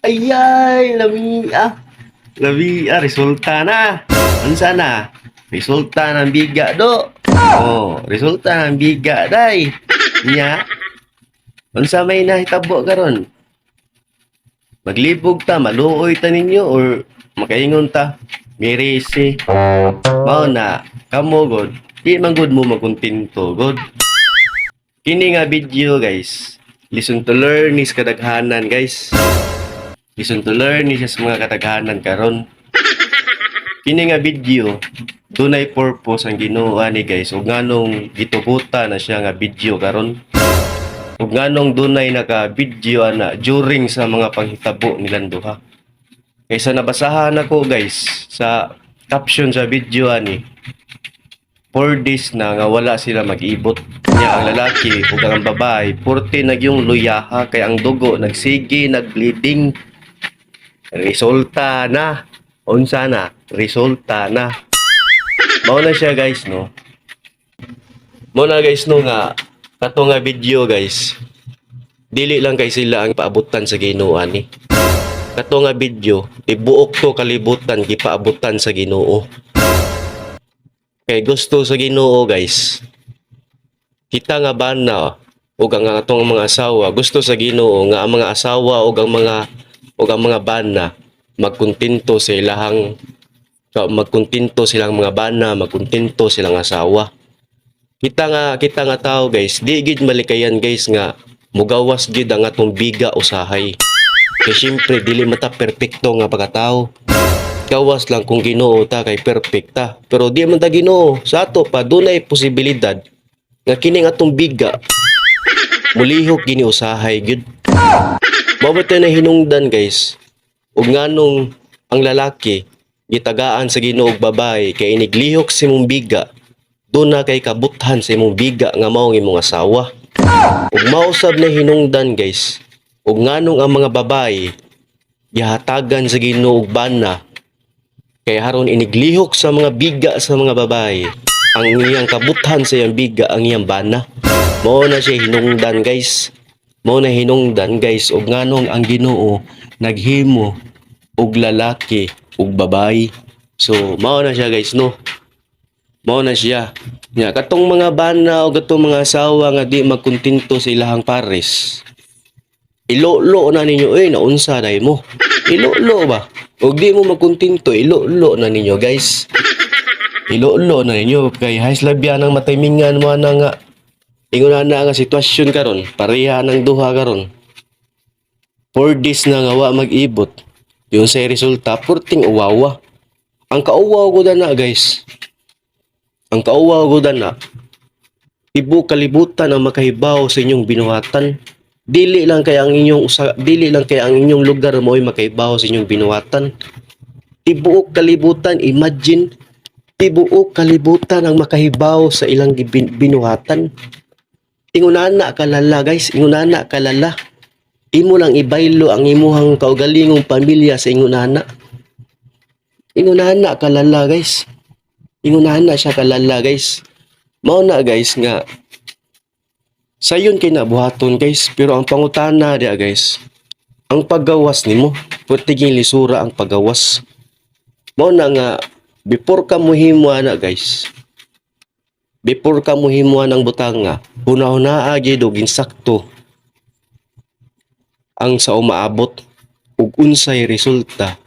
Ayay, labi resulta na. Unsa na? Resulta ng biga do. Oh, resulta ng biga day. Nya. Unsa may nahitabo karon? Maglibog ta, maluoy ta ninyo or makaingon ta. Mirisi. Mao na, kamo god. Di man good mo maguntinto god. Kini nga video guys. Listen to learn is kadaghanan guys. Listen to learn is sa mga kadaghanan karon. Kini nga video dunay purpose ang Ginoo ani guys ug nganong gituguta na siya nga video karon. Ug nganong dunay naka-video ana during sa mga panghitabo nilang duha. Kaysa nabasahan ako guys sa caption sa video ani 4 days na nga wala sila mag-ibot. Nya ang lalaki ug ang babae purti nagyong luyaha kay ang dugo nagsigi nagbleeding. Resulta na. Unsa na? Resulta na. Mao na siya guys no. Mao na guys no nga kato nga video guys. Dili lang kay sila ang paabutan sa Ginoo ani. Kato nga video, tibuok to kalibutan gipaabutan sa Ginoo. Kay gusto sa Ginoo guys. Kita nga bana ug ang atong mga asawa gusto sa Ginoo nga ang mga asawa ug ang mga bana magkontento sa ilahang magkontento silang mga bana, magkontento silang asawa. Kita nga tao guys, di gid malikayan guys nga mugawas gid ang atong biga usahay. Kay syempre dili mata perpekto nga pagkatao. Gawas lang kung Ginoo ta kay perpekta. Pero di man ta Ginoo, sa ato pa dunay posibilidad nga kining atong biga mulihok gini usahay gid. Mao na hinungdan guys. Ug nganong ang lalaki gitagaan sa Ginoo og babae kay iniglihok sa imong biga, duna kay kabuthan sa imong biga nga mao ang imong asawa. Ug mausab na hinungdan guys. Ug nganong ang mga babae gihatagan sa Ginoo og bana kay haron iniglihok sa mga biga sa mga babae ang iyang kabuthan sa iyang biga ang iyang bana. Mao na siya hinungdan guys. Mao na hinungdan guys ug nganong ang Ginoo naghimo og lalaki ug babae. So mao na siya guys no. Mao na siya. Nya katong mga bana o katong mga asawa nga di magkontento sa ilahang pares. Ilolo na ninyo naunsa day mo. Ilolo ba? Ug di mo magkontento ilolo na ninyo guys. Ilolo na ninyo kay hays labya nang matimingan mo na nga ingon na nga sitwasyon karon, pareha ng duha karon. 4 days na nga wa mag-ibot. Yung sa resulta, purting uwawa. Ang kauwaw ko na guys. Ang kauwaw ko na. Ibu kalibutan ang makahibaw sa inyong binuhatan. Dili lang kay ang inyong lugar mo ay makahibaw sa inyong binuhatan. Tibuok kalibutan, imagine. Tibuok kalibutan ang makahibaw sa ilang binuhatan. Ingunana kalala guys, ingunana kalala. Imo lang ibaylo ang imuhang kaugalingong pamilya sa ingunana. Ingunana kalala guys. Ingunana siya kalala guys. Mao na guys nga sayon kay nabuhaton guys, pero ang pangutana dia guys, ang paggawas nimo, putiging lisura ang paggawas. Mao na nga before ka mohimo ana guys. Before ka mohimo ng butanga, hunahuna gyud og insakto ang sa umaabot ug unsay resulta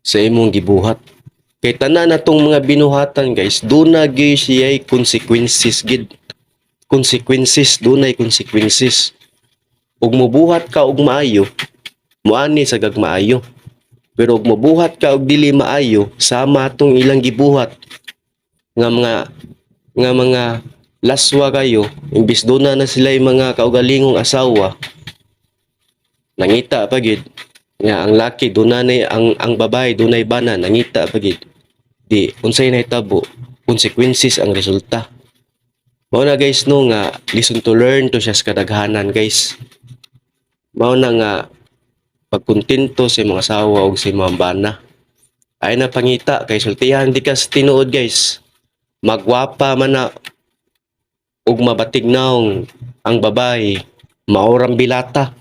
sa imong gibuhat. Kay tanan natong mga binuhatan guys, duna gyud siya'y consequences gid. Consequences, dunay consequences. Ug mobuhat ka og maayo, muani sa gagmaayo. Pero ug mobuhat ka og dili maayo, sama atong ilang gibuhat nga mga laswa kayo, imbis duna na sila yung mga kaugalingong asawa. Nangita pa gid nga ang laki dunay ang babae dunay bana nangita pa gid. Di unsay nahitabo, consequences ang resulta. Mao na guys no nga listen to learn to siya sa kadaghanan guys. Mao na nga pagkontento sa mga asawa ug sa mga bana. Ay na pangita kay sultihan di ka sa tinuod guys. Magwapa man na ug mabatignaw ang babae, maorang bilata.